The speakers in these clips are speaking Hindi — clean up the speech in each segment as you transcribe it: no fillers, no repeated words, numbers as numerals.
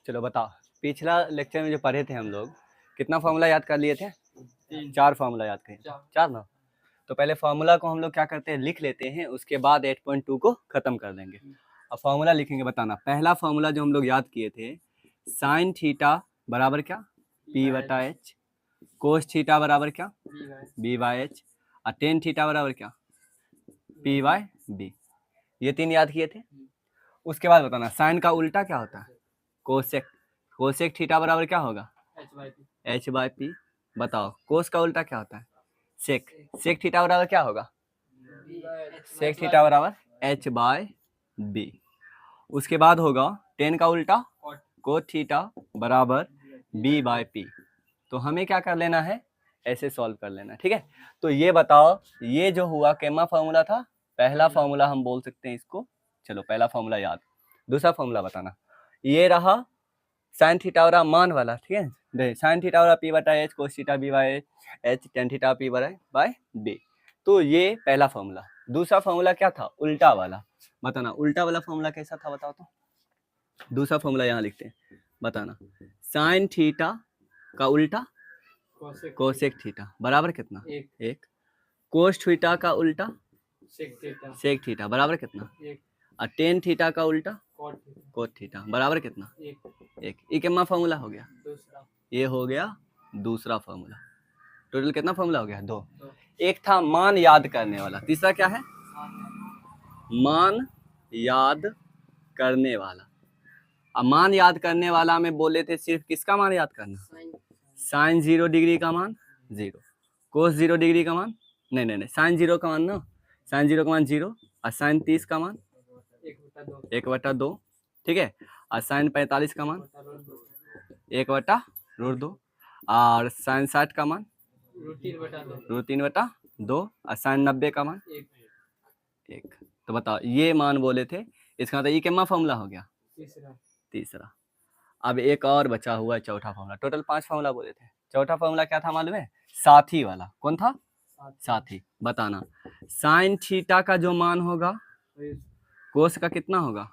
चलो बताओ, पिछला लेक्चर में जो पढ़े थे हम लोग कितना फॉर्मूला याद कर लिए थे? 4 फॉर्मूला याद किए। 4 ना? तो पहले फॉर्मूला को हम लोग क्या करते हैं, लिख लेते हैं, उसके बाद 8.2 को खत्म कर देंगे। अब फॉर्मूला लिखेंगे, बताना। पहला फॉर्मूला जो हम लोग याद किए थे, साइन थीटा बराबर क्या? P/H। कोस थीटा बराबर क्या? B/H। और टेन थीटा बराबर क्या? P/B। ये 3 याद किए थे। उसके बाद बताना साइन का उल्टा क्या होता है? कोसेक। कोसेक थीटा बराबर क्या होगा? H/P। बताओ कोस का उल्टा क्या होता है? सेक। सेक थीटा बराबर क्या होगा? सेक थीटा बराबर H/B। उसके बाद होगा टेन का उल्टा कोट थीटा बराबर B/P। तो हमें क्या कर लेना है, ऐसे सॉल्व कर लेना, ठीक है। तो ये बताओ, ये जो हुआ कैमा फॉर्मूला था, पहला फॉर्मूला हम बोल सकते हैं इसको। चलो पहला फॉर्मूला याद। दूसरा फॉर्मूला बताना, ये रहा साइन थीटा और मान वाला, ठीक है। देख साइन थीटा और P/H, cos theta B/H, tan theta P/B। तो ये पहला फॉर्मूला। दूसरा फॉर्मूला क्या था? उल्टा वाला। बताना उल्टा वाला फॉर्मूला कैसा था, बताओ तो। दूसरा फॉर्मूला यहाँ लिखते हैं, बताना। साइन थीटा का उल्टा कोसेक थीटा बराबर कितना? 1। कोस थीटा का उल्टा सेक थीटा बराबर कितना? 1। और टेन थीटा का उल्टा कोट थीटा बराबर कितना? 1। ये कितना फॉर्मूला हो गया? ये हो गया दूसरा फॉर्मूला। टोटल कितना फॉर्मूला हो गया? 2। एक था मान याद करने वाला, तीसरा क्या है? मान याद करने वाला। अब मान याद करने वाला में बोले थे सिर्फ किसका मान याद करना? साइन 0 डिग्री का मान 0, कोस 0 डिग्री का मान नहीं, साइन 0 का मान ना, साइन 0 का मान 0, और साइन 30 का मान 1/2, ठीक है। और साइन 45 का मान 1/√2, और साइन 60 का मान √3/2, और साइन 90 का मान 1। तो बताओ ये मान बोले थे, इसका मतलब ये कितना फॉर्मूला हो गया? तीसरा। अब एक और बचा हुआ है, चौथा फॉर्मूला। टोटल 5 फॉर्मूला बोले थे। चौथा फॉर्मूला क्या था मालूम है? साथी वाला। कौन था? साथी। बताना साइन थीटा का जो मान होगा कोस का कितना होगा?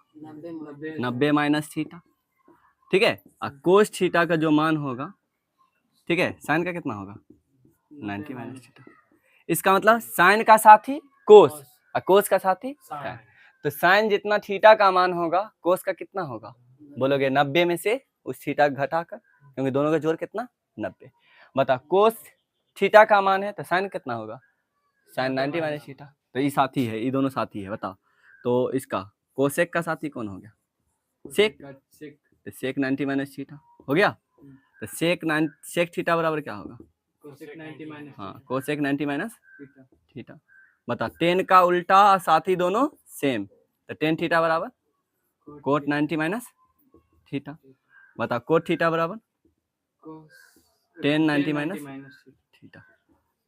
90 माइनस थीटा, ठीक है। और कोस थीटा का जो मान होगा, ठीक है, साइन का कितना होगा? 90 माइनस थीटा। इसका मतलब साइन का साथी कोस और कोस का साथी साइन। तो साइन जितना थीटा का मान होगा, कोस का कितना होगा? बोलोगे 90 में से उस थीटा घटाकर, क्योंकि दोनों का जोड़ कितना? 90। बता कोस थीटा का मान है तो साइन कितना होगा? Sine 90 minus theta. तो ये साथी है, ये दोनों साथी है। बताओ तो इसका कोसेक का साथी कौन हो गया? सेक। तो सेक 90 माइनस थीटा हो गया। तो सेक थीटा बराबर क्या होगा? हाँ, कोसेक 90 माइनस थीटा। बता टेन का उल्टा साथी दोनों सेम, तो टेन थीटा बराबर कोट 90 माइनस थीटा। बता कोट थीटा बराबर टेन 90 माइनस थीटा।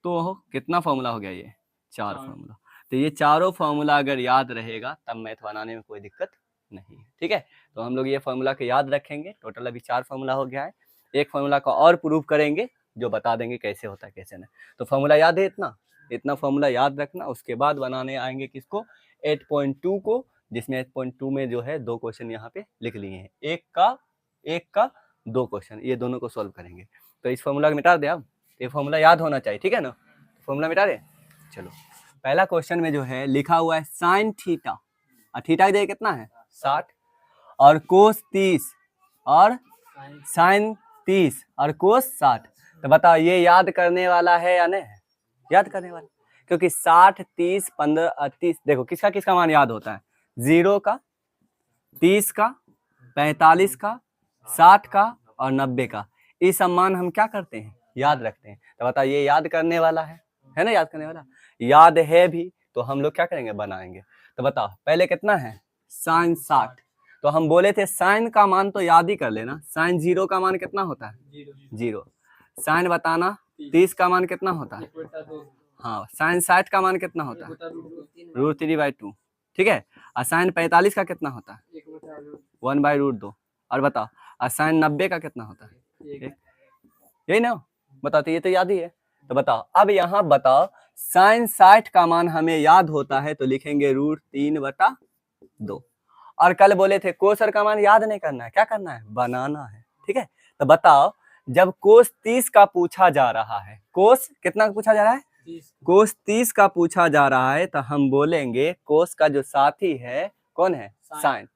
तो कितना फॉर्मूला हो गया? ये 4 फॉर्मूला। तो ये चारों फॉर्मूला अगर याद रहेगा तब मैथ बनाने में कोई दिक्कत नहीं है, ठीक है। तो हम लोग ये फॉर्मूला के याद रखेंगे। टोटल अभी 4 फॉर्मूला हो गया है। एक फॉर्मूला का और प्रूव करेंगे, जो बता देंगे कैसे होता है कैसे नहीं। तो फॉर्मूला याद है, इतना फॉर्मूला याद रखना। उसके बाद बनाने आएंगे किसको? 8.2 को, जिसमें 8.2 में जो है 2 क्वेश्चन यहाँ पे लिख लिए हैं। एक का 2 क्वेश्चन, ये दोनों को सॉल्व करेंगे। तो इस फॉर्मूला को मिटा दे। अब ये फॉर्मूला याद होना चाहिए, ठीक है ना। फॉर्मूला मिटा दे। चलो पहला क्वेश्चन में जो है लिखा हुआ है साइन थीटा, और थीटा दे कितना है? 60, और कोस 30, और साइन 30, और कोस 60। तो बताओ ये याद करने वाला है या नहीं? याद करने वाला, क्योंकि 60, 30, 15 और 30, देखो किसका किसका मान याद होता है? 0 का, 30 का, 45 का, 60 का और 90 का। ये सब मान हम क्या करते हैं? याद रखते हैं। तो बताओ ये याद करने वाला है ना? याद करने वाला याद है भी, तो हम लोग क्या करेंगे? बनाएंगे। तो बताओ पहले कितना है? साइन 60। तो हम बोले थे साइन का मान तो याद ही कर लेना। साइन 0 का मान कितना होता है? 0। साइन बताना 30 का मान कितना होता है? हाँ, साइन 60 का मान कितना होता है? √3/2, ठीक है। और साइन 45 का कितना होता है? 1/√2। और बताओ और साइन 90 का कितना होता है? यही ना। बताओ तो ये तो याद ही है। तो बताओ अब यहाँ बताओ साइन 60 का मान हमें याद होता है तो लिखेंगे √3/2, और कल बोले थे कोस और का मान याद नहीं करना है, क्या करना है, बनाना है। ठीक है, तो बताओ जब कोस 30 का पूछा जा रहा है, कोस कितना का पूछा जा रहा है, कोस 30 का पूछा जा रहा है, तो हम बोलेंगे कोस का जो साथी है कौन है, साइन।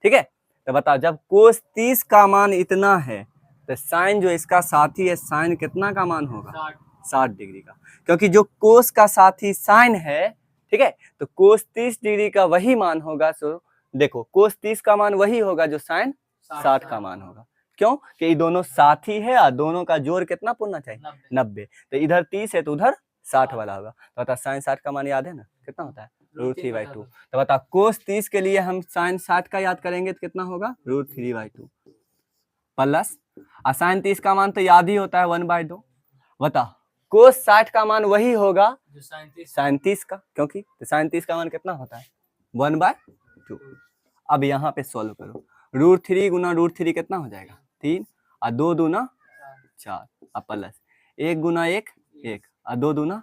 ठीक है, तो बताओ जब कोस 30 का मान इतना है तो साइन जो इसका साथी है, साइन कितना का मान होगा, 60 डिग्री का, क्योंकि जो कोस का साथी साइन है, ठीक है, तो कोस 30 डिग्री का वही मान होगा। सो देखो कोस 30 का मान वही होगा जो साइन 60 का मान होगा। क्यों, कि ये दोनों साथी है और दोनों का जोड़ कितना पूर्णा चाहिए, 90। तो इधर 30 है तो उधर 60 वाला होगा। तो बता साइन 60 का मान याद है ना, कितना होता है, √3/2। तो बता कोस 30 के लिए हम साइन 60 का याद करेंगे तो कितना होगा, √3/2 प्लस साइन 30 का मान तो याद ही होता है 1/2। बता कोस 60 का मान वही होगा साइन 30 का, क्योंकि तो साइन 30 का मान कितना होता है, 1/2। अब यहाँ पे सोल्व करो, √3 गुना √3 कितना हो जाएगा, 3 और 2 दूना 4 और प्लस 1 गुना 1 1 और 2 दूना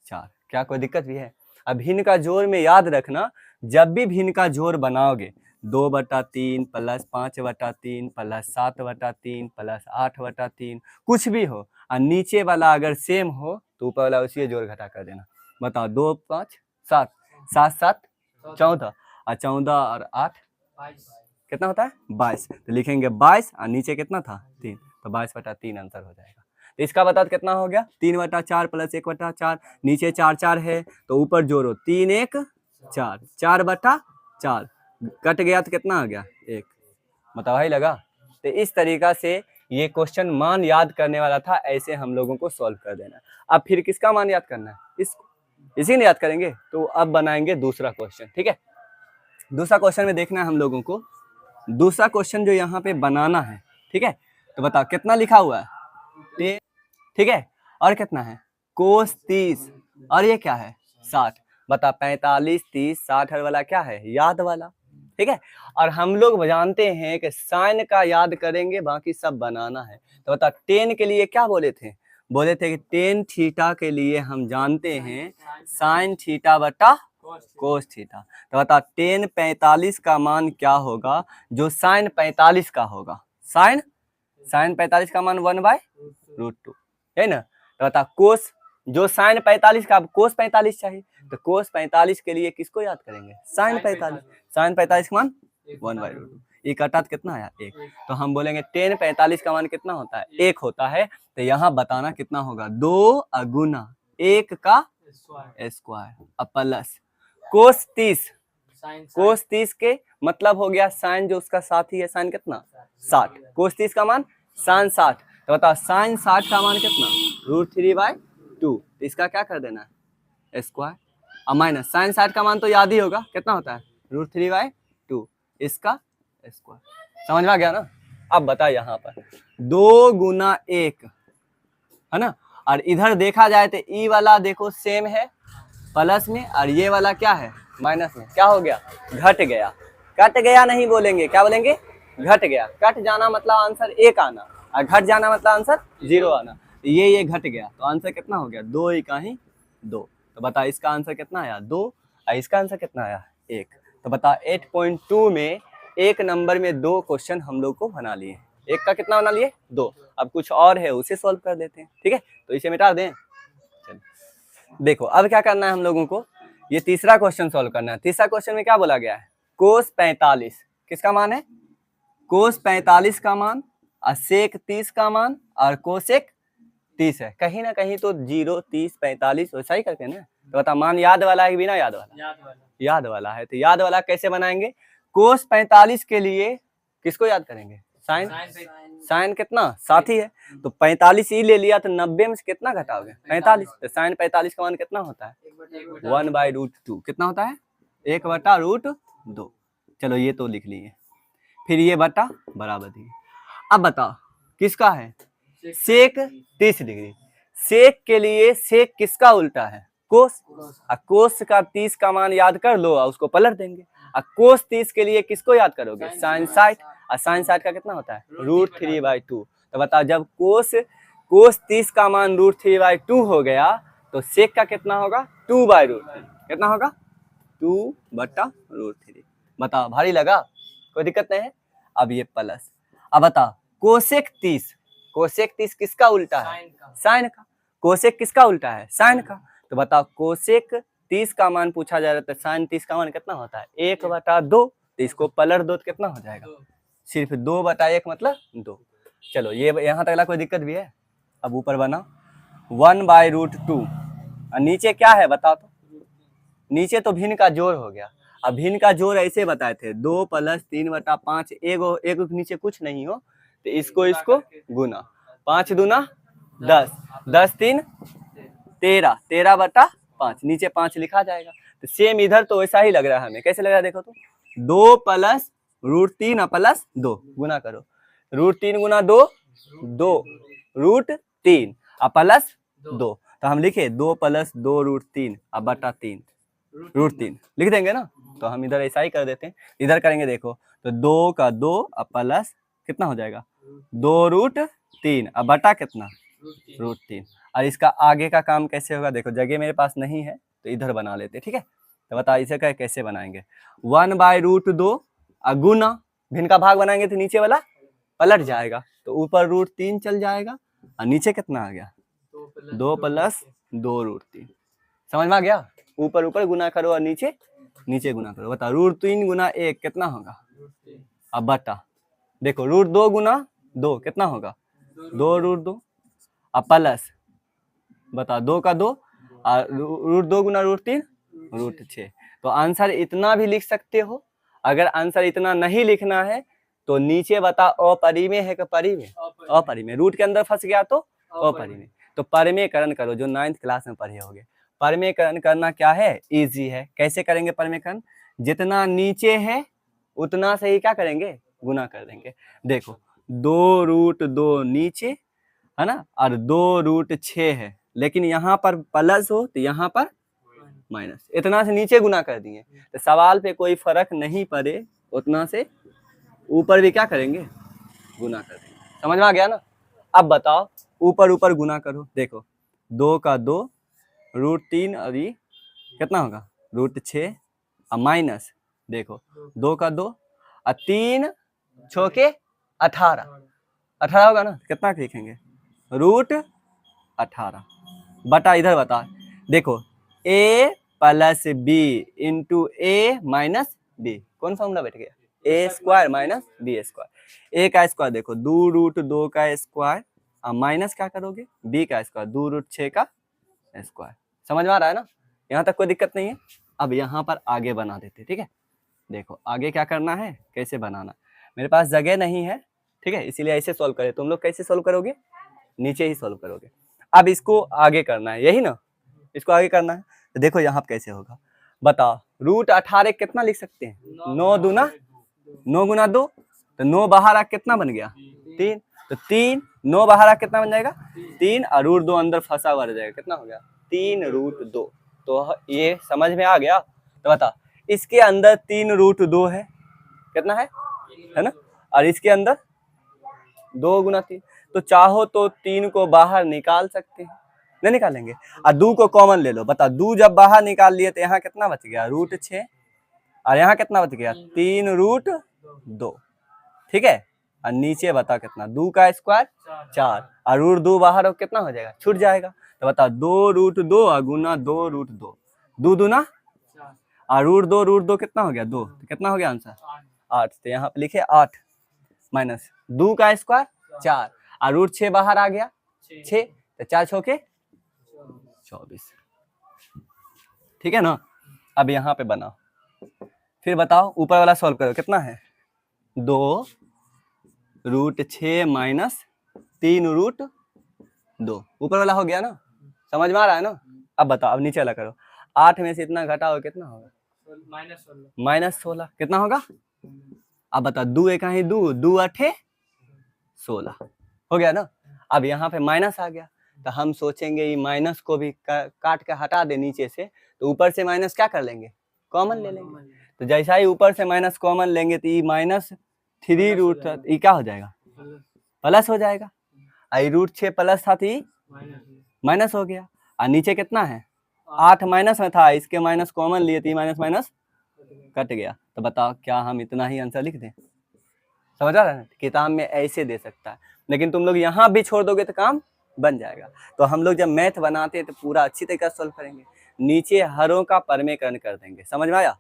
4। क्या कोई दिक्कत भी है। अब भिन्न का जोड़ में याद रखना, जब भी भिन्न का जोड़ बनाओगे 2/3 प्लस 5/3 प्लस 7/3 प्लस 8/3 कुछ भी हो और नीचे वाला अगर सेम हो तो ऊपर वाला उसी जोड़ घटा कर देना। बताओ 2 5 7 7 7 14 और 14 और 8 कितना होता है, 22। तो लिखेंगे 22 और नीचे कितना था 3, तो 22/3 आंसर हो जाएगा। तो इसका बता कितना हो गया, 3/4 प्लस 1/4, नीचे 4 4 है तो ऊपर जोड़ो 3 1 4, 4/4 कट गया तो कितना आ गया 1। बताओ भाई लगा। तो इस तरीका से ये क्वेश्चन मान याद करने वाला था, ऐसे हम लोगों को सॉल्व कर देना। अब फिर किसका मान याद करना है, इसको, इसी ने याद करेंगे। तो अब बनाएंगे दूसरा क्वेश्चन। ठीक है, दूसरा क्वेश्चन में देखना है हम लोगों को, दूसरा क्वेश्चन जो यहाँ पे बनाना है। ठीक है, तो बताओ कितना लिखा हुआ है, ठीक है, और कितना है कोस 30 और ये क्या है 60। बता 45 30 60 वाला क्या है, याद वाला। ठीक है, और हम लोग जानते हैं कि साइन का याद करेंगे, बाकी सब बनाना है। तो बता टेन के लिए क्या बोले थे, बोले थे कि टेन थीटा के लिए हम जानते हैं साइन थीटा बटा कोस थीटा। तो बता टेन 45 का मान क्या होगा जो साइन 45 का होगा, साइन 45 का मान 1/√2 है ना। तो बता कोस जो साइन 45 का, अब कोस 45 चाहिए, तो कोस 45 के लिए किसको याद करेंगे, साइन 45। साइन 45 का मान 1/√2, ये कटा कितना आया 1। तो हम बोलेंगे टेन 45 का मान कितना होता है 1 होता है। तो यहाँ बताना कितना होगा, 2 गुना 1 का स्क्वायर अब प्लस कोस 30, कोस 30 के मतलब हो गया साइन जो उसका साथी है साइन कितना 60, कोस 30 का मान साइन 60। तो बताओ साइन 60 का मान कितना √3/2, इसका क्या कर देना है स्क्वायर और माइनस साइन 60 का मान तो याद ही होगा कितना होता है √3/2, इसका स्क्वायर। समझ में आ गया ना। अब बता यहाँ पर 2 गुना 1 है ना, और इधर देखा जाए तो ई वाला देखो सेम है प्लस में, और ये वाला क्या है माइनस में, क्या हो गया घट गया। कट गया नहीं बोलेंगे, क्या बोलेंगे घट गया। कट जाना मतलब आंसर 1 आना और घट जाना मतलब आंसर 0 आना। ये घट गया तो आंसर कितना हो गया 2 का ही 2। तो बता इसका आंसर कितना आया 2 और इसका आंसर कितना आया 1। तो बता 8.2 में एक नंबर में 2 क्वेश्चन हम लोग को बना लिए, एक का कितना बना लिए 2। अब कुछ और है उसे सॉल्व कर देते हैं। ठीक है, तो इसे मिटा दें। देखो अब क्या करना है हम लोगों को, ये तीसरा क्वेश्चन सॉल्व करना है। तीसरा क्वेश्चन में क्या बोला गया है, कोस 45 किसका मान है, कोस 45 का मान और सेक 30 का मान और कोसेक 30 है। कहीं ना कहीं तो 0 30 45 वैसा ही करते हैं ना। तो बता मान याद वाला है कि बिना याद वाला, याद वाला है। तो याद वाला कैसे बनाएंगे, कोस 45 के लिए किसको याद करेंगे साइन, साइन कितना साथी है तो 45 ही ले लिया तो 90 में से कितना घटाओगे 45। तो साइन 45 का मान कितना होता है 1/√2, कितना होता है 1/√2। चलो ये तो लिख लिए, फिर ये बटा बराबर दिए। अब बताओ किसका है सेक 30 डिग्री। सेक के लिए सेक किसका उल्टा है कोस, और कोस का 30 का मान याद कर लो और उसको पलट देंगे। और कोस 30 के लिए किसको याद करोगे साइन 60, और साइन 60 का कितना होता है √3/2। तो बताओ जब कोस 30 का मान √3/2 हो गया तो सेक का कितना होगा 2/√3, कितना होगा 2/√3। बताओ भारी लगा, कोई दिक्कत नहीं है। अब ये प्लस, अब बताओ कोसेक 30, कोसेक 30 किसका उल्टा है? साइन का। कोसेक किसका उल्टा है? साइन का। तो बताओ कोसेक 30 का मान पूछा जा रहा है, साइन 30 का मान कितना होता है? 1/2। तो इसको पलट दो तो कितना हो जाएगा? सिर्फ 2/1 मतलब 2। चलो ये यहाँ तक कोई दिक्कत भी है? अब ऊपर बना 1/√2 और नीचे क्या है बताओ तो? नीचे तो भिन्न का जोड़ हो गया। अब भिन्न का जोड़ ऐसे बताए थे 2 + 3/5, एक नीचे कुछ नहीं हो तो इसको गुना, 5 दूना 10, 10 3 13, 13/5, नीचे 5 लिखा जाएगा। तो सेम इधर तो वैसा ही लग रहा है हमें, कैसे लग रहा है देखो तो, 2 + √3 + 2 गुना करो, √3 × 2 2 √3 प्लस 2, तो हम लिखे 2 + 2 √3 बटा 3 √3 लिख देंगे ना। तो हम इधर ऐसा ही कर देते हैं, इधर करेंगे देखो तो 2 का 2 प्लस कितना हो जाएगा? 2 √3 अब बटा कितना? √3। और इसका आगे का काम कैसे होगा देखो, जगह मेरे पास नहीं है तो इधर बना लेते, ठीक है। तो बताओ इसे कैसे बनाएंगे? 1/√2 गुना, भिन्न का भाग बनाएंगे तो नीचे वाला पलट जाएगा, तो ऊपर √3 चल जाएगा और नीचे कितना आ गया? 2 + 2 √3। समझ में आ गया? ऊपर ऊपर गुना करो और नीचे नीचे गुना करो। बताओ √3 × 1 कितना होगा? अब बटा देखो √2 × 2 कितना होगा? 2 √2 अब प्लस बताओ 2 का 2 और √2 × √3 √6। तो आंसर इतना भी लिख सकते हो। अगर आंसर इतना नहीं लिखना है तो नीचे बताओ अपरिमेय है कि परिमेय? अपरिमेय। रूट के अंदर फंस गया तो अपरिमेय। तो परिमेयकरण करो, जो 9th क्लास में पढ़े होगे। परिमेयकरण करना क्या है? इजी है। कैसे करेंगे परिमेयकरण? जितना नीचे है उतना से ही क्या करेंगे? गुना कर देंगे। देखो 2 √2 नीचे है ना, और 2 √6 है, लेकिन यहाँ पर प्लस हो तो यहाँ पर माइनस, इतना से नीचे गुना कर दिए। तो सवाल पे कोई फर्क नहीं पड़े, उतना से ऊपर भी क्या करेंगे? गुना कर देंगे। समझ में आ गया ना? अब बताओ ऊपर ऊपर गुना करो। देखो 2 का 2 √3 और ये कितना होगा? √6 और माइनस देखो 2 का 2 और 3 छोके 18, 18 होगा ना, कितना लिखेंगे? √18 बटा इधर बता देखो a + b × a - b, कौन फॉर्मूला बैठ गया? a² - b²। a का स्क्वायर देखो 2 √2 का स्क्वायर और माइनस क्या करोगे? b का स्क्वायर 2 √6 का स्क्वायर। समझ में आ रहा है ना? यहाँ तक कोई दिक्कत नहीं है। अब यहाँ पर आगे बना देते, ठीक है। देखो आगे क्या करना है, कैसे बनाना। मेरे पास जगह नहीं है, ठीक है, इसीलिए ऐसे सोल्व करे। तुम लोग कैसे सोल्व करोगे? नीचे ही सोल्व करोगे। अब इसको आगे करना है, यही ना, इसको आगे करना है। तो देखो यहाँ कैसे होगा बताओ। √18 कितना लिख सकते हैं? 9 दूना 9 × 2, तो 9 बाहर आ कितना बन गया? 3, तो 3 9 बाहर आ कितना बन जाएगा? 3 और √2 अंदर फंसा हुआ रह जाएगा, कितना हो गया? 3 √2। तो ये समझ में आ गया। तो बता इसके अंदर 3 √2 है, कितना है ना, और इसके अंदर 2 × 3, तो चाहो तो 3 को बाहर निकाल सकते हैं, नहीं निकालेंगे। और 2 को कॉमन ले लो। बता 2 जब बाहर निकाल लिए तो यहाँ कितना बच गया? √6, और यहाँ कितना बच गया? 3 √2, ठीक है। और नीचे बता कितना? 2 का स्क्वायर 4 और √2 बाहर हो कितना हो जाएगा? छूट जाएगा। तो बता 2 √2 और गुना 2 √2, 2 दूना और √2 कितना हो गया? 2, तो कितना हो गया आंसर? 8। तो यहाँ पे लिखे 8 माइनस 2 का स्क्वायर 4 और √6 बाहर आ गया 6, तो 4 छोके 24, ठीक है ना। अब यहाँ पे बनाओ, फिर बताओ ऊपर वाला सॉल्व करो। कितना है? 2 √6 माइनस 3 √2, ऊपर वाला हो गया ना, समझ में आ रहा है ना। अब बताओ, अब नीचे वाला करो। 8 में से इतना घटाओ कितना होगा? -16, कितना होगा? अब बता 2 एक ही 2 2 8 16 हो गया ना। अब यहाँ पे माइनस आ गया, तो हम सोचेंगे ये माइनस को भी काट के हटा दे नीचे से, तो ऊपर से माइनस क्या कर लेंगे? कॉमन ले लेंगे। तो जैसा ही ऊपर से माइनस कॉमन लेंगे तो ये -3 ये क्या हो जाएगा? प्लस हो जाएगा। आई √6 प्लस था तो माइनस हो गया। और नीचे कितना है? 8 माइनस में था, इसके माइनस कॉमन लिए तो माइनस माइनस कट गया। तो बताओ क्या हम इतना ही आंसर लिख दें? समझ आ रहा है? किताब में ऐसे दे सकता है, लेकिन तुम लोग यहाँ भी छोड़ दोगे तो काम बन जाएगा। तो हम लोग जब मैथ बनाते हैं तो पूरा अच्छी तरीके से सॉल्व करेंगे, नीचे हरों का परमेकरण कर देंगे। समझ में आया?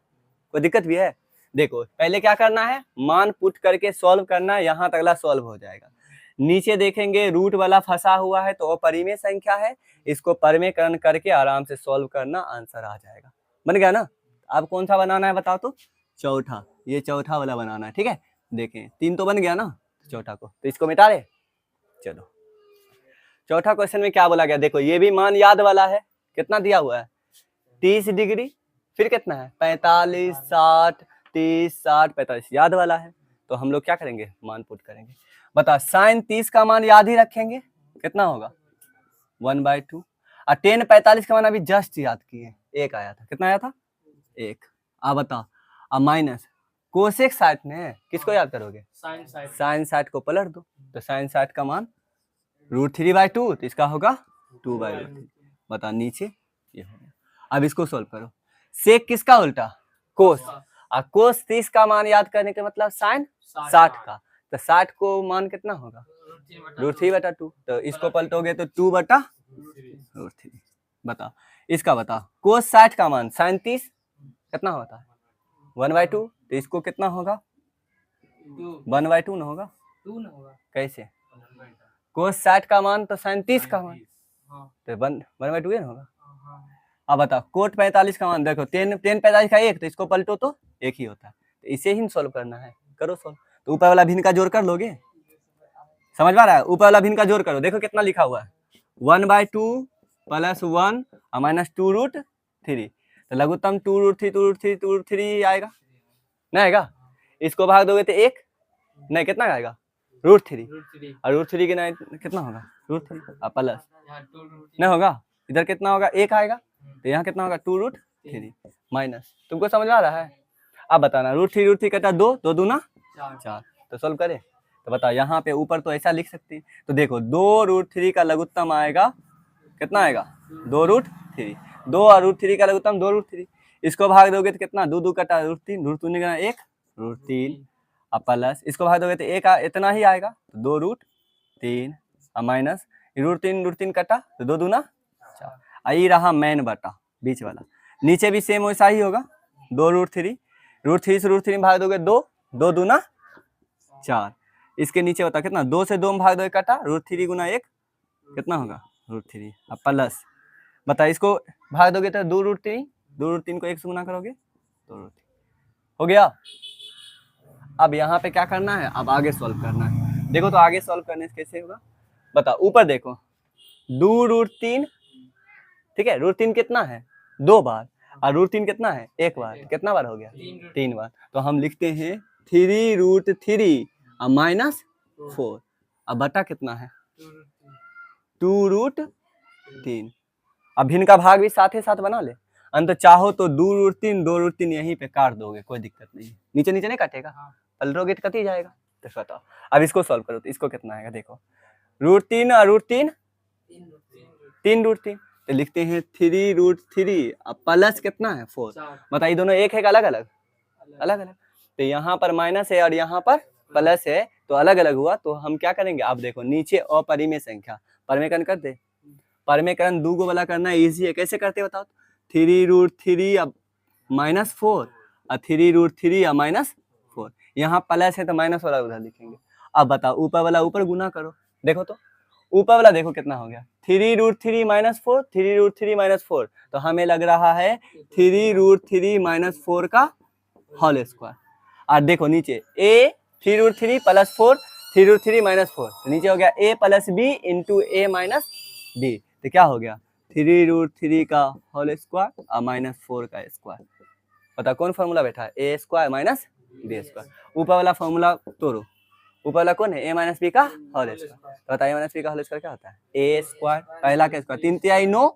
कोई दिक्कत भी है? देखो पहले क्या करना है, मान पुट करके सॉल्व करना है, यहाँ तकला सॉल्व हो जाएगा। नीचे देखेंगे रूट वाला फंसा हुआ है तो अपरिमेय संख्या है, इसको परमेकरण करके आराम से सॉल्व करना, आंसर आ जाएगा। बन गया ना? अब कौन सा बनाना है बताओ तो? चौथा, ये चौथा वाला बनाना है। ठीक है, देखें 3 तो बन गया ना, चौथा को तो इसको मिटा दे। चलो चौथा क्वेश्चन में क्या बोला गया, देखो ये भी मान याद वाला है। कितना दिया हुआ है? 30 डिग्री, फिर कितना है 45, 60, 30, 60, 45 याद वाला है। तो हम लोग क्या करेंगे, मान पुट करेंगे। बता साइन 30 का मान याद ही रखेंगे, कितना होगा 1/2। और tan 45 का मान अभी जस्ट याद किए, 1 आया था। कितना आया था? 1। अब बता, अब माइनस कोसेक 60 में किसको याद करोगे? साइन 60 को पलट दो, तो साइन 60 का मान √3/2, तो इसका होगा 2/√3। बता नीचे ये हो गया। अब इसको सोल्व करो। सेक किसका उल्टा? कोस। और कोस 30 का मान याद करने के मतलब साइन 60 का, तो 60 को मान कितना होगा √3/2, तो इसको पलटोगे तो 2/√3। बता इसका बता, कोस 60 का मान साइन 30 कितना होता है 1/2, तो इसको कितना होगा 1/2 ना होगा? कैसे? कोस 60 का मान तो साइन 30 का मान, तो 1/2 ना होगा। अब बता कोट 45 का मान, देखो tan 45 का 1, तो इसको पलटो तो 1 ही होता है, तो इसे ही सॉल्व करना है। करो सॉल्व। तो ऊपर वाला भिन्न का जोड़ कर लोगे? समझ पा रहा है? ऊपर वाला भिन्न का जोड़ करो, देखो कितना लिखा हुआ है 1/2 + 1 और -2√3, तो लघुत्तम 2√3 आएगा, नहीं आएगा? इसको भाग दोगे तो 1 नहीं, कितना आएगा √3, और √3 के नहीं कितना होगा √3 और प्लस नहीं होगा, इधर कितना होगा 1 आएगा, तो यहाँ कितना होगा 2√3 माइनस। तुमको समझ आ रहा है? अब बताना √3 कटा 2, 2 दूना 4, तो सॉल्व करे। तो बता यहाँ पे ऊपर तो ऐसा लिख सकते हैं, तो देखो 2√3 का लघुत्तम आएगा, कितना आएगा 2√3, 2 और √3 का लघुत्तम 2√3, इसको भाग दोगे तो कितना 2 2 कटा √3, √2 निकला 1 √3 और प्लस इसको भाग दोगे तो 1 इतना ही आएगा, तो 2√3 और माइनस √3 कटा तो 2 दूना 4। आई रहा मैन बटा बीच वाला, नीचे भी सेम वैसा ही होगा 2√3, √3 से √3 में भाग दोगे 2, 2 दूना 4, इसके नीचे बता कितना 2 से 2 में भाग दोगे कटा √3 गुना 1 कितना होगा √3 अब प्लस बता इसको भाग दोगे तो 2√3 को 1 से गुना करोगे तो √3 हो गया। अब यहाँ पे क्या करना है, अब आगे सॉल्व करना है। देखो तो आगे सॉल्व करने से कैसे होगा, बता ऊपर देखो 2√3, ठीक है, √3 कितना है 2 बार और √3 कितना है 1 बार, कितना बार हो गया 3 बार, तो हम लिखते हैं 3√3 और -4, अब बटा कितना है 2√3। अब भिन्न का भाग भी साथ ही साथ बना ले, अंत चाहो तो 2√3 यहीं पे काट दोगे, कोई दिक्कत नहीं, नीचे नीचे नहीं काटेगा, पलटोगे तो कट ही जाएगा। तो बताओ अब इसको सॉल्व करो तो इसको कितना आएगा, देखो √3 और √3 3√3, तो लिखते हैं 3√3 अब प्लस कितना है 4, बताइए दोनों एक है अलग अलग? अलग अलग, तो यहाँ पर माइनस है और यहाँ पर प्लस है, तो अलग अलग हुआ। तो हम क्या करेंगे, आप देखो नीचे अपरिमेय संख्या परमेकरण कर दे, परमेकरण 2 वाला करना इजी है, कैसे करते बताओ, 3√3 अब -4 और 3√3 और -4, यहाँ प्लस है तो माइनस वाला उधर लिखेंगे। अब बताओ ऊपर वाला ऊपर गुना करो, देखो तो ऊपर वाला देखो कितना हो गया 3√3 -4, 3√3 -4, तो हमें लग रहा है 3√3 -4 का होल स्क्वायर। और देखो नीचे a 3√3 + 4 3√3 -4, तो नीचे हो गया a + b into a - b, तो क्या हो गया 3√3 का होल स्क्वायर और -4 का स्क्वायर। पता कौन फॉर्मूला बैठा है, a square minus b square. ऊपर वाला फॉर्मूला तोड़ो, ऊपर वाला कौन है a - b का होल स्क्वायर, तो बताइए a - b का होल स्क्वायर क्या होता है a स्क्वायर, पहला का स्क्वायर 3 तिहाई 9,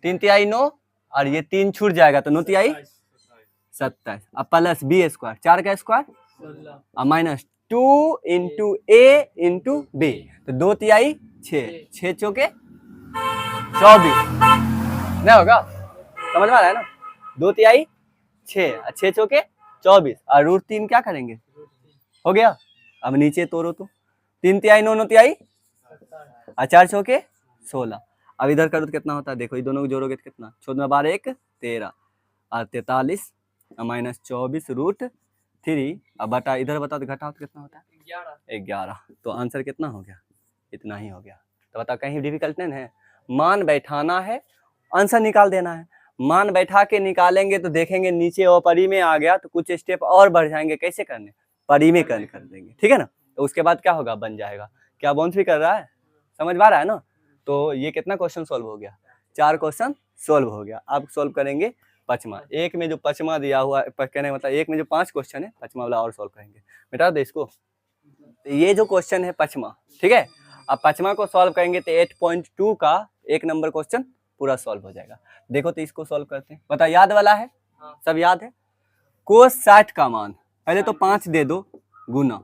3 तिहाई 9 और ये 3 छूट जाएगा तो 9 तिहाई 27, अब प्लस b स्क्वायर 4 का स्क्वायर और -2 इंटू a इंटू b, तो 2 तिहाई 6, 6 चौके 24 नहीं होगा, समझ में आ रहा है ना, 2 तिहाई 6, 6 चौके 24 और रूट 3 क्या करेंगे, हो गया। अब नीचे तोड़ो तो 3 तिहाई 9 तिहाई और 4 चौके 16। अब इधर करो तो कितना होता है, देखो ये दोनों को जोड़ोगे तो कितना, 14 12 1 13 और 43 माइनस 24 रूट 3 अब बटा इधर बताओ तो घटाओ तो कितना होता है 11। तो आंसर कितना हो गया, इतना ही हो गया। तो बताओ कहीं डिफिकल्ट नहीं है, मान बैठाना है, आंसर निकाल देना है। मान बैठा के निकालेंगे तो देखेंगे नीचे और परी में आ गया तो कुछ स्टेप और बढ़ जाएंगे, कैसे करने, परी में कर देंगे, ठीक है ना। तो उसके बाद क्या होगा, बन जाएगा। क्या बाउंस भी कर रहा है, समझ में आ रहा है ना। तो ये कितना क्वेश्चन सोल्व हो गया, 4 क्वेश्चन सोल्व हो गया। अब सोल्व करेंगे पचमा, एक में जो पचमा दिया हुआ कहने मतलब एक में जो 5 क्वेश्चन है, पचमा वाला और सोल्व करेंगे। मिटा दे इसको, ये जो क्वेश्चन है पचमा, ठीक है। अब पचमा को सॉल्व करेंगे तो 8.2 का 1 नंबर क्वेश्चन पूरा सॉल्व हो जाएगा। देखो तो इसको सॉल्व करते हैं, बता याद वाला है, सब याद है। कोस 60 का मान, पहले तो 5 दे दो गुना,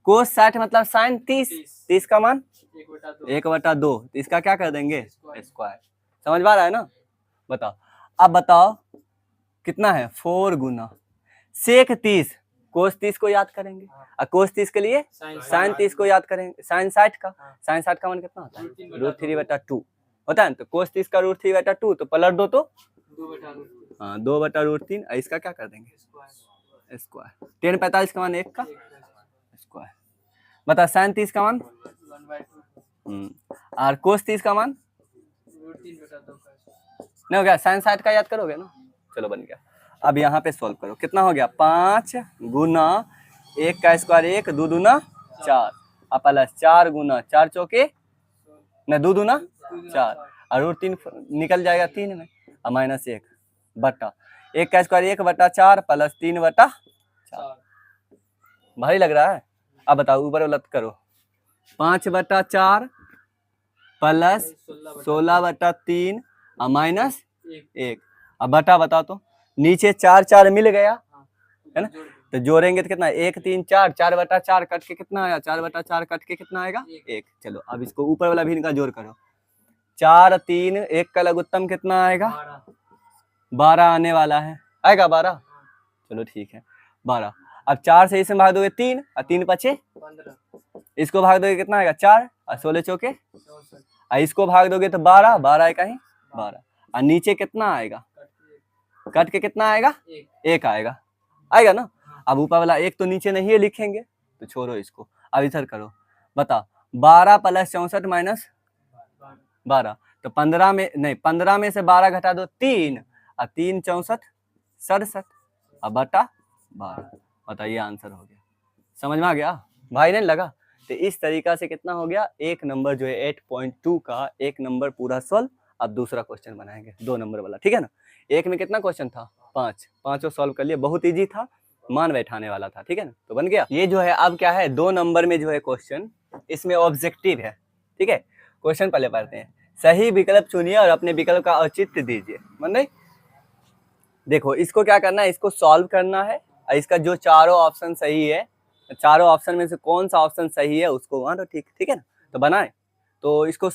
कोस 60 मतलब साइन 30, 30 का मान 1/2, तो इसका क्या कर देंगे स्क्वायर। समझ में आ रहा है ना। बताओ, अब बताओ कितना है 4 गुना सेक 30, कोस 30 को याद करेंगे और कोस 30 के लिए साइन 30 को याद करेंगे, साइन 60 का, साइन 60 का मान कितना होता है रूट 3/2 होता है ना। तो कोस 30 का रूट 3/2 तो पलट दो तो 2/√3, इसका क्या कर देंगे स्क्वायर। 10 45 का मान 1 का स्क्वायर। बता साइन 30 का मान और कोस 30 का मान नहीं हो गया, साइन 60 का याद करोगे ना, चलो बन गया। अब यहाँ पे सॉल्व करो, कितना हो गया 5 गुना 1 का स्क्वायर 1, 2 दूना 4 और प्लस 4 गुना 4 चौके न 2 दूना 4 और रूट 3 निकल जाएगा 3 में और माइनस 1 बटा 1 का स्क्वायर 1/4 प्लस 3/4। भारी लग रहा है। अब बताओ ऊपर वाला करो, 5/4 प्लस 16/3 और माइनस 1। अब बटा बताओ तो नीचे 4 4 मिल गया है ना, तो जोड़ेंगे तो कितना 1 3 4, 4/4 कट के कितना आया, 4/4 कट के कितना आएगा 1। चलो अब इसको ऊपर वाला भी इनका जोड़ करो, 4 3 1 का लघुत्तम कितना आएगा 12 आने वाला है, आएगा 12। चलो ठीक है 12। अब 4 से इसमें भाग दोगे 3 और 3 5 15, इसको भाग दोगे कितना आएगा 4 और 16 चौके और इसको भाग दोगे तो 12, 12 का ही 12 और नीचे कितना आएगा कट के कितना आएगा 1 आएगा, आएगा ना। अब ऊपर वाला 1 तो नीचे नहीं है लिखेंगे तो छोड़ो इसको। अब इधर करो, बता 12 प्लस 64 माइनस 12, तो 15 में नहीं 15 में से 12 घटा दो 3 और 3 64 67 अब बटा 12। बताइए आंसर हो गया, समझ में आ गया भाई नहीं लगा। तो इस तरीका से कितना हो गया, 1 नंबर जो है 8.2 का 1 नंबर पूरा सॉल्व। अब दूसरा क्वेश्चन बनाएंगे 2 नंबर वाला, ठीक है ना। एक में कितना क्वेश्चन था 5, पांचों सॉल्व कर लिए, बहुत इजी था, मान बैठाने वाला था, ठीक है ना। तो बन गया। ये जो है अब क्या है 2 नंबर में जो है क्वेश्चन, इसमें ऑब्जेक्टिव है, ठीक है। क्वेश्चन पहले पढ़ते हैं, सही विकल्प चुनिए और अपने विकल्प का औचित्य दीजिए। मन नहीं, देखो इसको क्या करना है, इसको सॉल्व करना है और इसका जो चारों ऑप्शन सही है, चारों ऑप्शन में से कौन सा ऑप्शन सही है उसको वहां तो ठीक है ना। तो बनाए तो इसको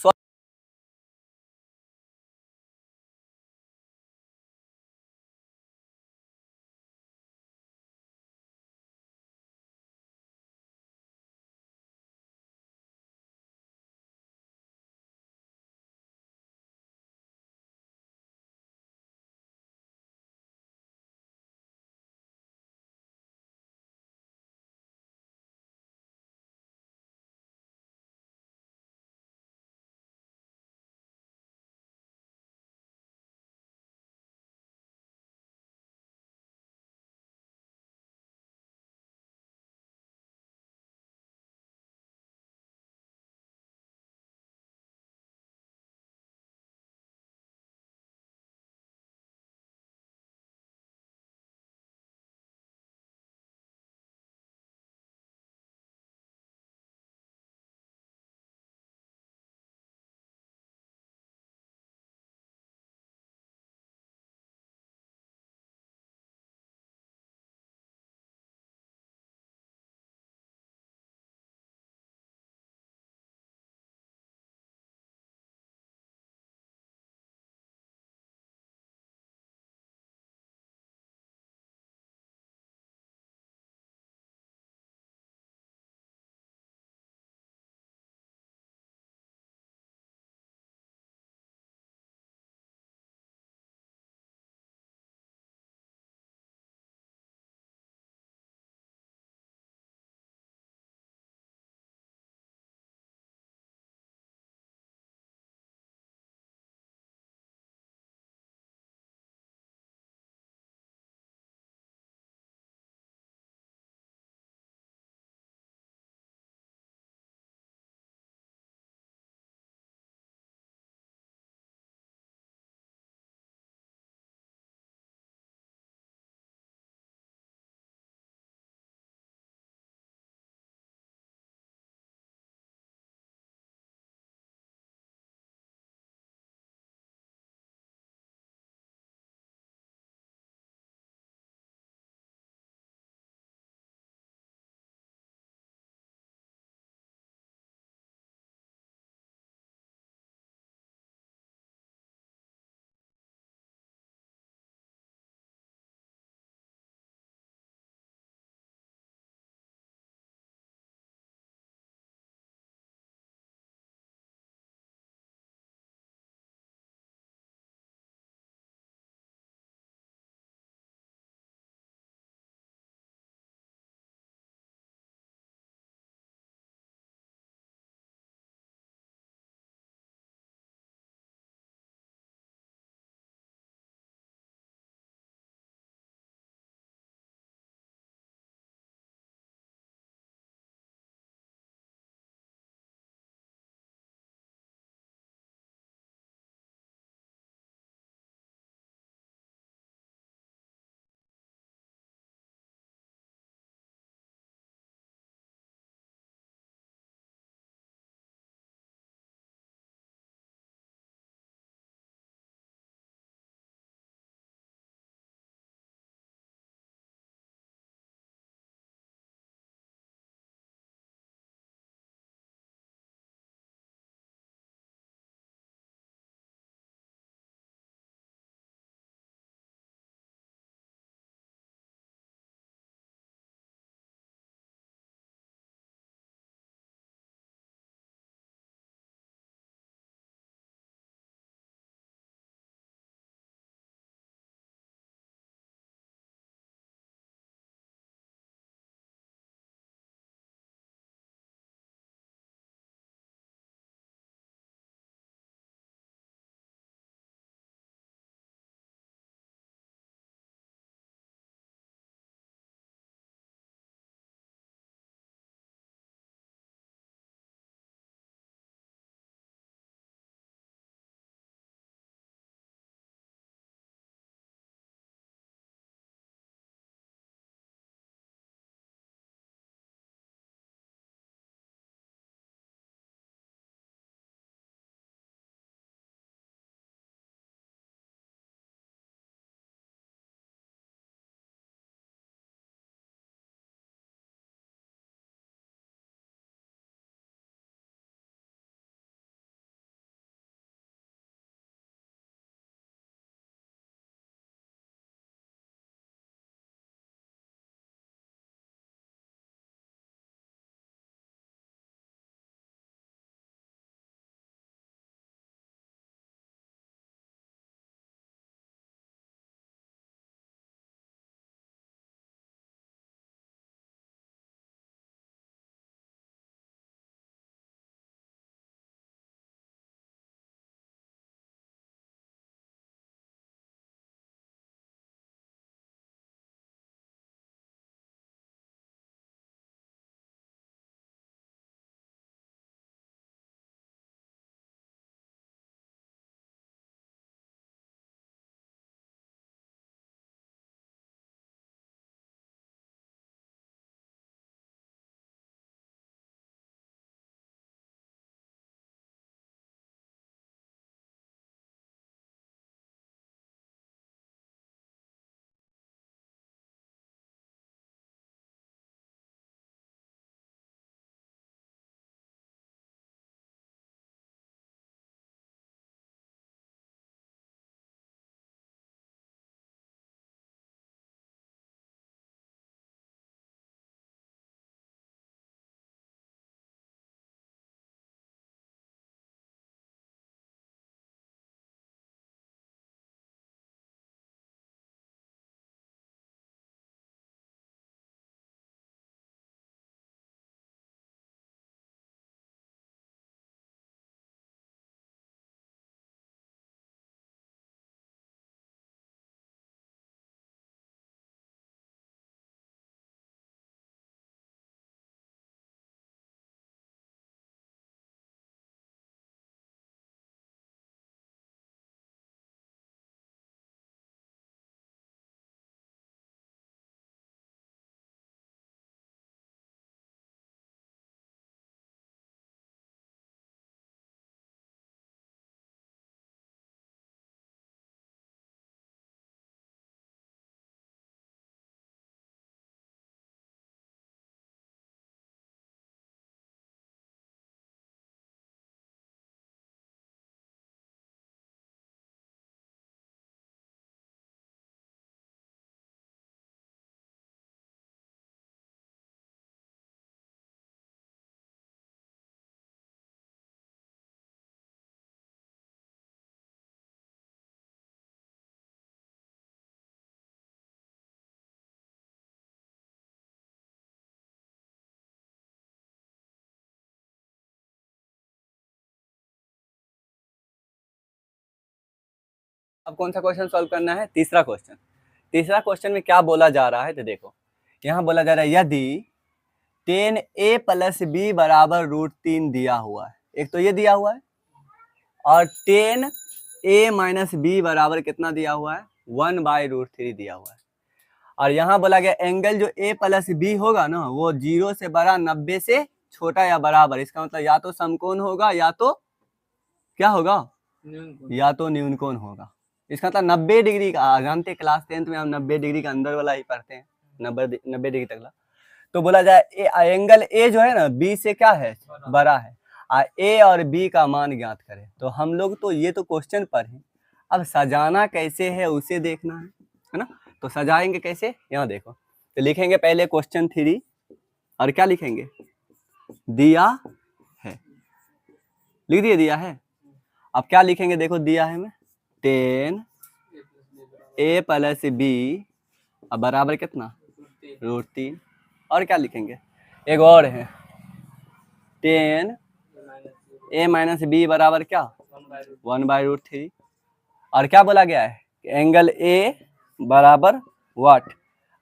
अब कौन सा क्वेश्चन सॉल्व करना है? तीसरा क्वेश्चन। तीसरा क्वेश्चन में क्या बोला जा रहा है तो देखो, यहाँ बोला जा रहा है यदि 10a + b बराबर √3 दिया हुआ है, एक तो ये दिया हुआ है, और 10a - b बराबर कितना दिया हुआ है? 1/√3 दिया हुआ है। और यहाँ बोला गया एंगल जो a + b होगा ना, वो 0 से बड़ा 90 से छोटा या बराबर। इसका मतलब या तो समकोण होगा या तो क्या होगा? या तो न्यूनकोण होगा। इसका मतलब 90 डिग्री का, जानते क्लास 10th में हम 90 डिग्री का अंदर वाला ही पढ़ते हैं, 90 डिग्री तक। तो बोला जाए एंगल ए जो है ना, बी से क्या है? बड़ा है। ए और बी का मान ज्ञात करें। तो हम लोग तो ये तो क्वेश्चन पर है, अब सजाना कैसे है उसे देखना है ना। तो सजाएंगे कैसे? यहाँ देखो, तो लिखेंगे पहले क्वेश्चन 3, और क्या लिखेंगे? दिया है, लिख दिए दिया है। अब क्या लिखेंगे? देखो दिया है में 10a + b अब बराबर कितना? √3। और क्या लिखेंगे? एक और है 10a - b बराबर क्या? 1/√3। और क्या बोला गया है? एंगल ए बराबर वाट,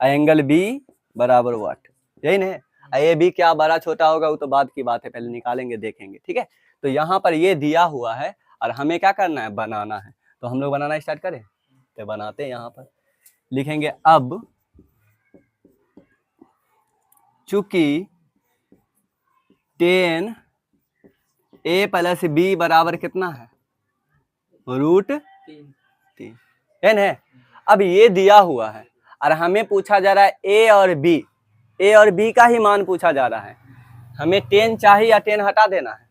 एंगल बी बराबर वाट, यही नहीं? ए बी क्या बड़ा छोटा होगा वो तो बाद की बात है, पहले निकालेंगे देखेंगे, ठीक है। तो यहाँ पर ये दिया हुआ है और हमें क्या करना है? बनाना है। तो हम लोग बनाना स्टार्ट करें, तो बनाते हैं। यहाँ पर लिखेंगे अब चूंकि 10a + b बराबर कितना है? √3 है। अब ये दिया हुआ है और हमें पूछा जा रहा है ए और बी, ए और बी का ही मान पूछा जा रहा है। हमें 10 चाहिए या 10 हटा देना है?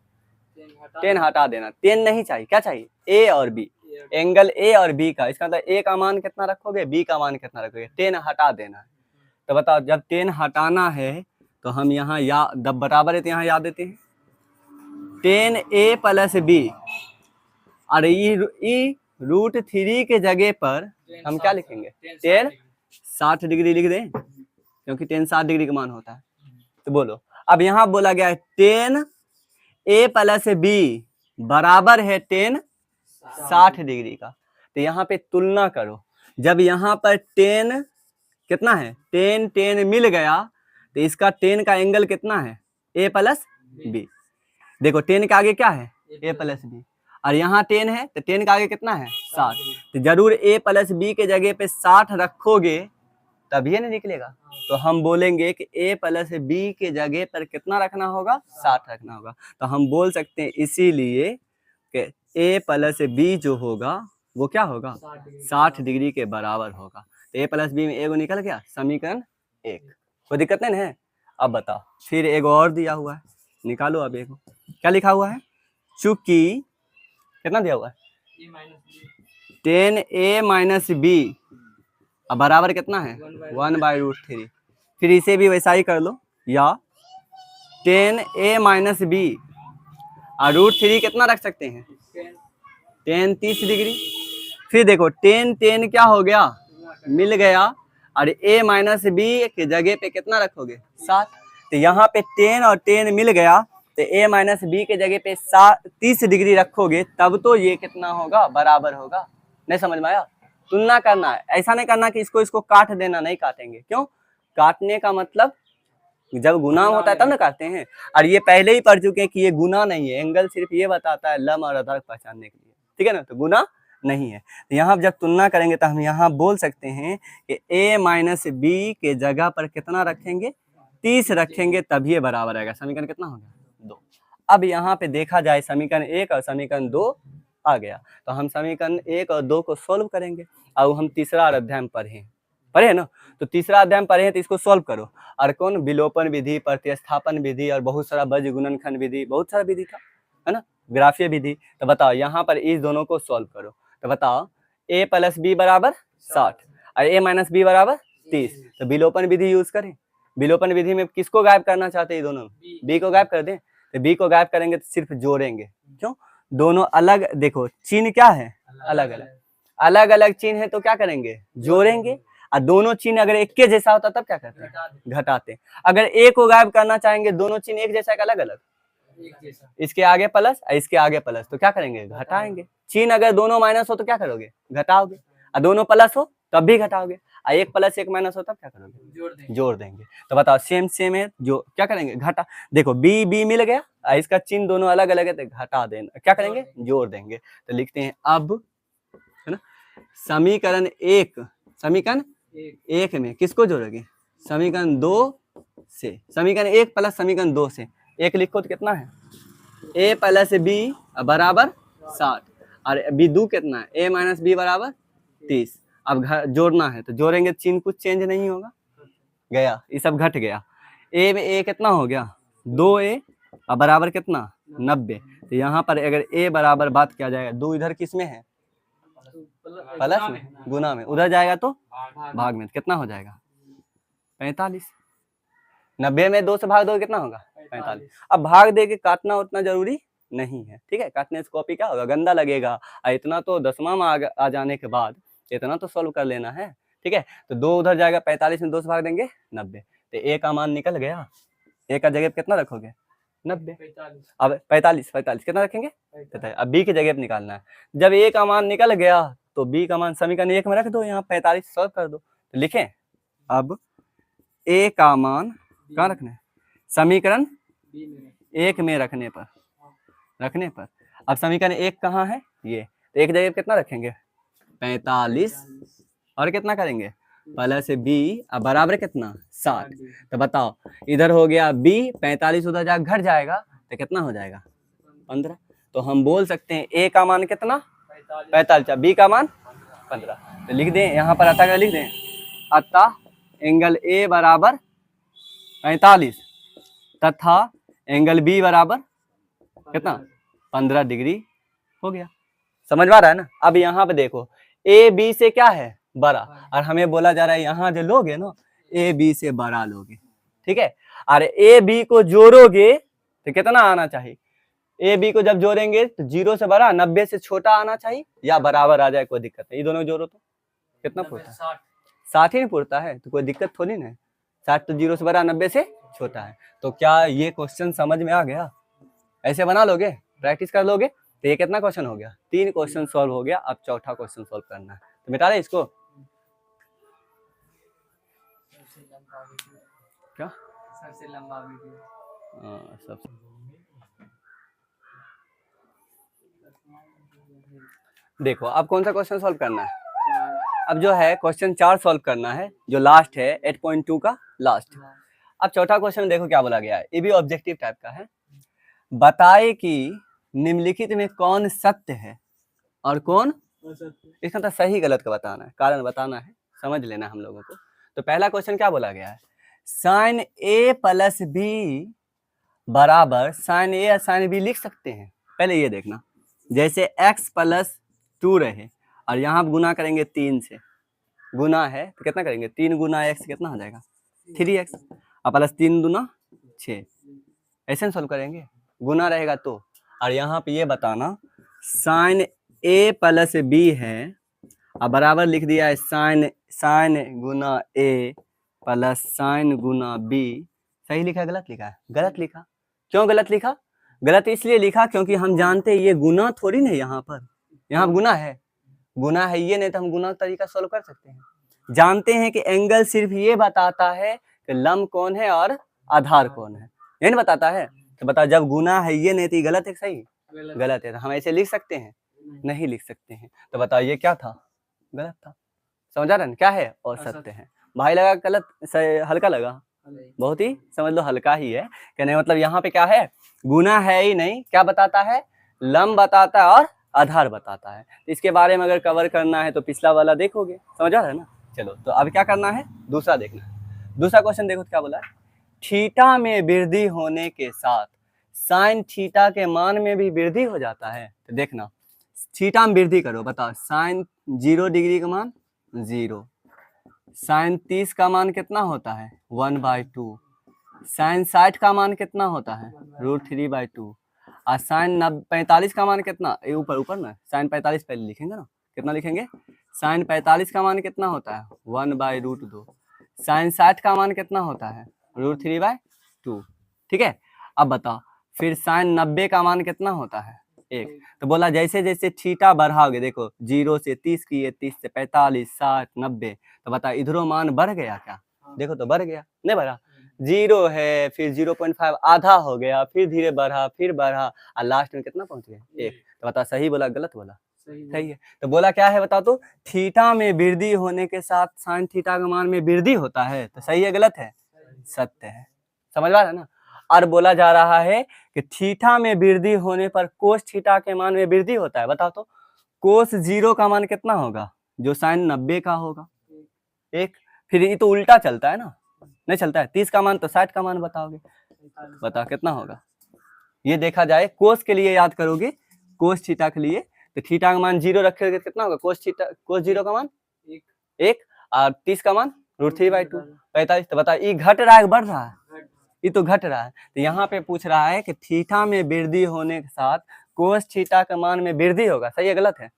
10 हटा देना, 10 नहीं चाहिए। क्या चाहिए? ए और बी, एंगल ए और बी का। इसका मतलब ए का मान कितना रखोगे, बी का मान कितना रखोगे? 10 हटा देना है। तो बताओ, जब 10 हटाना है तो हम यहाँ या बराबर है तो यहाँ याद देते हैं 10a + b, और √3 के जगह पर हम क्या लिखेंगे? 10 60 डिग्री लिख दें, क्योंकि 10 60 डिग्री का मान होता है। तो बोलो, अब यहाँ बोला गया है 10a + b बराबर है 10 60 डिग्री का। तो यहाँ पे तुलना करो, जब यहाँ पर 10 कितना है? 10 मिल गया तो इसका 10 का एंगल कितना है? a + b। देखो 10 के आगे क्या है? a + b, और यहाँ 10 है तो 10 का आगे कितना है? 60। तो जरूर a + b के जगह पे 60 रखोगे तभी नहीं निकलेगा। तो हम बोलेंगे कि a + b के जगह पर कितना रखना होगा? 60 रखना होगा। तो हम बोल सकते हैं इसीलिए कि a + b जो होगा वो क्या होगा? 60 डिग्री के बराबर होगा। तो a + b में एगो निकल गया, समीकरण 1। कोई दिक्कत नहीं है? अब बताओ, फिर एक और दिया हुआ है, निकालो। अब एक क्या लिखा हुआ है? चूंकि कितना दिया हुआ है? 10a - b अब बराबर कितना है? 1/√3। फिर इसे भी वैसा ही कर लो, या 10a - b और √3 कितना रख सकते हैं? 10 30 डिग्री। फिर देखो 10 क्या हो गया? मिल गया, और a - b के जगह पे कितना रखोगे? 60। तो यहाँ पे 10 और 10 मिल गया, तो a - b के जगह पे 30 डिग्री रखोगे तब तो ये कितना होगा? बराबर होगा। नहीं समझ में आया? तुलना करना है, ऐसा नहीं करना कि इसको काट देना, नहीं काटेंगे। क्यों? काटने का मतलब जब गुना होता है तब ना काटते हैं। और ये पहले ही पढ़ चुके हैं कि ये गुना नहीं है, एंगल सिर्फ ये बताता है लम और अदर पहचानने के लिए, ठीक है ना। तो गुना नहीं है। तो यहाँ जब तुलना करेंगे तो हम यहाँ बोल सकते हैं कि a - b के जगह पर कितना रखेंगे? 30 रखेंगे, तभी ये बराबर आएगा। समीकरण कितना हो गया? 2। अब यहाँ पे देखा जाए समीकरण 1 और समीकरण 2 आ गया, तो हम समीकरण 1 और 2 को सोल्व करेंगे। अब हम तीसरा अध्याय पढ़े ना, तो तीसरा अध्याय पढ़े हैं तो इसको सोल्व करो। और कौन? विलोपन विधि, प्रतिस्थापन विधि, और बहुत सारा बज गुणनखंड विधि, बहुत सारा विधि था, है ना, ग्राफीय विधि। तो बताओ यहाँ पर इस दोनों को सोल्व करो। तो बताओ a + b बराबर 60 और a - b बराबर 30। तो विलोपन विधि यूज करें। विलोपन विधि में किसको गायब करना चाहते हैं? दोनों b को गायब कर दें। तो b को गायब करेंगे तो सिर्फ जोड़ेंगे। क्यों? दोनों अलग, देखो चिन्ह क्या है? अलग अलग, अलग अलग चिन्ह है तो क्या करेंगे? जोड़ेंगे। और दोनों चिन्ह अगर एक के जैसा होता तब क्या करते हैं? घटाते। अगर a को गायब करना चाहेंगे, दोनों चिन्ह एक जैसा है अलग अलग? इसके आगे प्लस और इसके आगे प्लस, तो क्या करेंगे, घटाएंगे। चिन्ह अगर दोनों माइनस हो तो क्या करोगे, घटाओगे, और दोनों प्लस हो तब भी घटाओगे, और एक प्लस एक माइनस हो तब क्या करोगे, जोड़ देंगे। तो बताओ सेम सेम है, जो क्या करेंगे, घटा। देखो बी बी मिल गया, इसका चिन्ह दोनों अलग अलग है तो घटा देना, क्या करेंगे, जोड़ देंगे। तो लिखते हैं अब, है ना, समीकरण एक में किसको जोड़ोगे, समीकरण 2 से, समीकरण 1 प्लस समीकरण 2 से। एक लिखो तो कितना है, a प्लस बी बराबर 60, और बी दो कितना है, a माइनस बी बराबर 30। अब जोड़ना है तो जोड़ेंगे, चिन्ह कुछ चेंज नहीं होगा, गया, ये सब घट गया। a में a कितना हो गया, 2a और बराबर कितना 90। तो यहाँ पर अगर a बराबर बात किया जाएगा, 2 इधर किस में है, प्लस में, गुना में, उधर जाएगा तो भाग में, कितना हो जाएगा 45। 90 में 2 से भाग दो कितना होगा 45। अब भाग दे के काटना उतना जरूरी नहीं है, ठीक है, काटने से कॉपी क्या होगा, गंदा लगेगा। और इतना तो 10वां में आ जाने के बाद इतना तो सॉल्व कर लेना है, ठीक है। तो 2 उधर जाएगा, 45 में 2 से भाग देंगे 90। तो a का मान निकल गया, a का जगह कितना रखोगे 90। अब 45 कितना रखेंगे, अब b की जगह पे निकालना है। जब a का मान निकल गया तो b का मान समीकरण 1 में रख दो, यहाँ 45 सॉल्व कर दो। तो लिखें अब a का मान कहाँ रखना है, समीकरण 1 में रखने पर। अब समीकरण 1 कहाँ है, ये, तो एक जगह कितना रखेंगे 45, और कितना करेंगे प्लस b अब बराबर कितना 60। तो बताओ इधर हो गया b, 45 उधर जा घट जाएगा तो कितना हो जाएगा 15। तो हम बोल सकते हैं a का मान कितना 45, b का मान 15। तो लिख दें यहाँ पर, अतः लिख दें, अतः एंगल a बराबर 45 तथा एंगल बी बराबर कितना 15 डिग्री हो गया। समझ में आ रहा है ना। अब यहाँ पे देखो ए बी से क्या है बड़ा, और हमें बोला जा रहा है यहाँ जो लोगे ना ए बी से बड़ा लोगे, ठीक है। और ए बी को जोड़ोगे तो कितना आना चाहिए, ए बी को जब जोड़ेंगे तो 0 से बड़ा, 90 से छोटा आना चाहिए, या बराबर आ जाए कोई दिक्कत नहीं। ये दोनों जोड़ो तो कितना पूछता है 60 ही नहीं पूछता है, तो कोई दिक्कत थोड़ी ना है। 60 तो 0 से बड़ा, 90 से छोटा है। तो क्या ये क्वेश्चन समझ में आ गया, ऐसे बना लोगे, प्रैक्टिस कर लोगे। तो ये कितना क्वेश्चन हो गया, 3 क्वेश्चन सॉल्व हो गया। अब चौथा क्वेश्चन सॉल्व करना है, तो मिटा रहे इसको, क्या सबसे लंबा वीडियो, सबसे देखो अब कौन सा क्वेश्चन सॉल्व करना है। अब जो है क्वेश्चन 4 सॉल्व करना है, जो लास्ट है 8.2 का लास्ट। अब चौथा क्वेश्चन देखो क्या बोला गया है, ये भी ऑब्जेक्टिव टाइप का है। बताए कि निम्नलिखित में कौन सत्य है और कौन इसका तो सही गलत का बताना है, कारण बताना है, समझ लेना हम लोगों को। तो पहला क्वेश्चन क्या बोला गया है, साइन ए प्लस बी बराबर, साइन ए या साइन बी लिख सकते हैं। पहले ये देखना, जैसे x प्लस 2 रहे और यहाँ गुना करेंगे 3 से, गुना है तो कितना करेंगे 3 गुना x कितना हो जाएगा 3x, और प्लस 3 दूना 6, ऐसे सॉल्व करेंगे, गुना रहेगा तो। और यहाँ पे ये बताना साइन a प्लस बी है और बराबर लिख दिया है साइन गुना a प्लस साइन गुना b। सही लिखा गलत लिखा है, गलत लिखा। क्यों गलत लिखा, गलत इसलिए लिखा क्योंकि हम जानते हैं ये गुना थोड़ी नहीं, यहाँ पर यहाँ गुना है, गुना है ये, नहीं तो हम गुना का तरीका सॉल्व कर सकते हैं। जानते हैं कि एंगल सिर्फ ये बताता है कि लंब कौन है और आधार कौन है, ये नहीं बताता है। तो बता जब गुना है ये, नहीं तो गलत है, सही गलत है, तो हम ऐसे लिख सकते हैं, नहीं लिख सकते हैं। तो बताओ ये क्या था, गलत था। समझ आ रहा है क्या है, और सत्य है। भाई लगा गलत, हल्का लगा, बहुत ही समझ लो हल्का ही है। कहने मतलब यहाँ पे क्या है, गुना है ही नहीं, क्या बताता है, लंब बताता है और आधार बताता है। इसके बारे में अगर कवर करना है तो पिछला वाला देखोगे, समझ आ रहा है ना। चलो तो अब क्या करना है, दूसरा देखना है। दूसरा क्वेश्चन देखो क्या बोला है, थीटा में वृद्धि होने के साथ साइन थीटा के मान में भी वृद्धि हो जाता है। तो देखना थीटा में वृद्धि करो, बताओ साइन 0 डिग्री का मान 0, साइन 30 का मान कितना होता है 1/2, साइन 60 का मान कितना होता है √3/2, और साइन 45 का मान कितना, ऊपर ना साइन 45 पहले लिखेंगे ना, कितना लिखेंगे, साइन 45 का मान कितना होता है 1/√2, साइन 60 का मान कितना होता है √3/2। ठीक है, अब बताओ फिर साइन 90 का मान कितना होता है 1। तो बोला जैसे जैसे थीटा बढ़ाओगे, देखो 0 से 30 किए, 30 से 45, 60, 90, तो बता इधरों मान बढ़ गया क्या? देखो तो बढ़ गया, नहीं बढ़ा? 0 है, फिर 0.5 आधा हो गया, फिर धीरे बढ़ा, फिर बढ़ा, और लास्ट में कितना पहुंच गया 1। तो बता सही बोला गलत बोला? सही है। तो बोला क्या है बताओ तो, थीटा में वृद्धि होने के साथ साइन थीटा का मान में वृद्धि होता है। तो सही है गलत है? सत्य है। समझ में आ रहा है ना? और बोला जा रहा है कि थीटा में वृद्धि होने पर कोस थीटा के मान में वृद्धि होता है। बताओ तो कोस 0 का मान कितना होगा जो साइन 90 का होगा 1। फिर ये तो उल्टा चलता है ना, नहीं चलता है? 30 का मान तो 60 का मान बताओगे, बताओ कितना होगा? ये देखा जाए कोस के लिए याद करोगे, कोस थीटा के लिए तो थीटा का मान 0 रखोगे कितना होगा? कोस 0 का मान 1 और 30 का मान √3/2 45। तो बता ये घट रहा है बढ़ रहा है? ये तो घट रहा है। तो यहाँ पे पूछ रहा है कि थीटा में वृद्धि होने के साथ कोस थीटा का मान में वृद्धि होगा। सही है गलत है?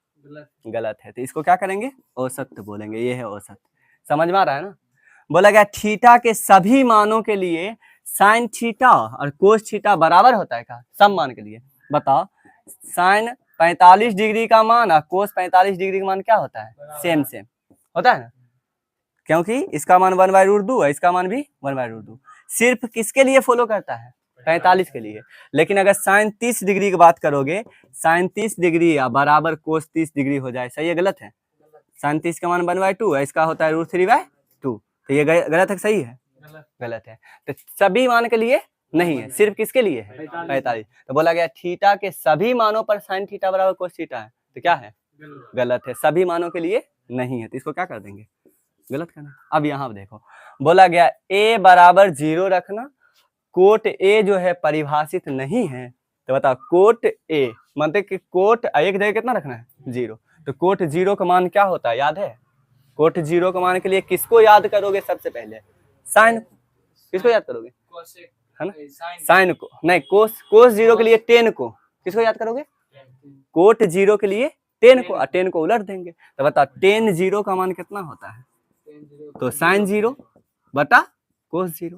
गलत है। तो इसको क्या करेंगे? औसत बोलेंगे। ये है औसत। समझ में आ रहा है ना? बोला गया थीटा के सभी मानों के लिए साइन थीटा और कोस थीटा बराबर होता है क्या? सब मान के लिए बताओ। साइन 45 डिग्री का मान और कोस 45 डिग्री का मान क्या होता है? सेम सेम होता है ना, क्योंकि इसका मान 1/√2 है, इसका मान भी 1/√2। सिर्फ किसके लिए फॉलो करता है? 45 के लिए। लेकिन अगर साइन 30 डिग्री की बात करोगे, साइन 30 डिग्री या बराबर कोस 30 डिग्री हो जाए। सही है गलत है? साइन 30 का मान 1/2 है, इसका होता है √3/2। तो ये गलत है सही है? गलत है। तो सभी मान के लिए नहीं है, सिर्फ किसके लिए है? 45। तो बोला गया थीटा के सभी मानों पर साइन थीटा बराबर कोस थीटा है। तो क्या है? गलत है। सभी मानों के लिए नहीं है। तो इसको क्या कर देंगे? गलत करना। अब यहाँ देखो बोला गया a बराबर 0 रखना, कोट a जो है परिभाषित नहीं है। तो बताओ कोट a मानते कि कोट एक जगह कितना रखना है? 0। तो कोट 0 का मान क्या होता है याद है? कोट 0 का मान के लिए किसको याद करोगे सबसे पहले? साइन। किसको याद करोगे? है ना? साइन को नहीं, कोस 0 के लिए टेन को। किसको याद करोगे? कोट 0 के लिए टेन को, और टेन को उलट देंगे। तो बता टेन 0 का मान कितना होता है? तो साइन 0 बटा कोस 0।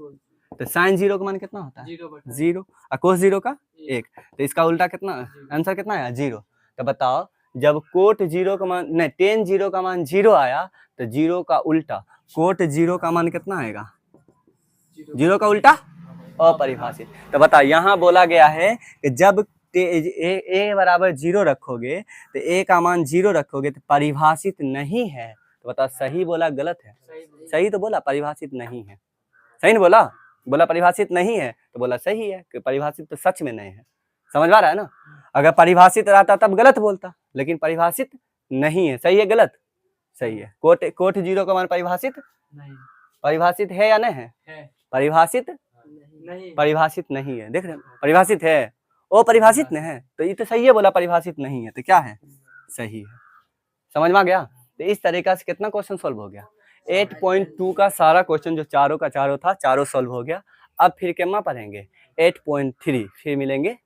तो साइन 0 का मान कितना होता है? 0 और कोस 0 का 1। तो इसका उल्टा कितना आंसर कितना आया? 0। तो बताओ जब कोट 0 का मान नहीं टेन 0 का मान 0 आया, तो 0 का उल्टा कोट 0 का मान कितना आएगा? 0 का उल्टा अपरिभाषित। तो बता यहाँ बोला गया है कि जब a बराबर 0 रखोगे तो a का मान 0 रखोगे तो परिभाषित नहीं है। तो बता सही बोला गलत है? सही तो बोला, परिभाषित नहीं है। सही नहीं बोला? बोला परिभाषित नहीं है तो बोला सही है कि परिभाषित तो सच में नहीं है। समझ में आ रहा है ना? अगर परिभाषित रहता तब गलत बोलता, लेकिन परिभाषित नहीं है। सही है गलत? सही है। कोट 0 का मान परिभाषित नहीं, परिभाषित है या नहीं है? परिभाषित नहीं, परिभाषित नहीं है। देख रहे हैं? परिभाषित है, वो परिभाषित नहीं है। तो ये तो सही है बोला, परिभाषित नहीं है तो क्या है? सही है। समझ में आ गया? तो इस तरीका से कितना क्वेश्चन सॉल्व हो गया? 8.2 का सारा क्वेश्चन जो चारों का चारों था, चारों सॉल्व हो गया। अब फिर क्या पढ़ेंगे? 8.3 फिर मिलेंगे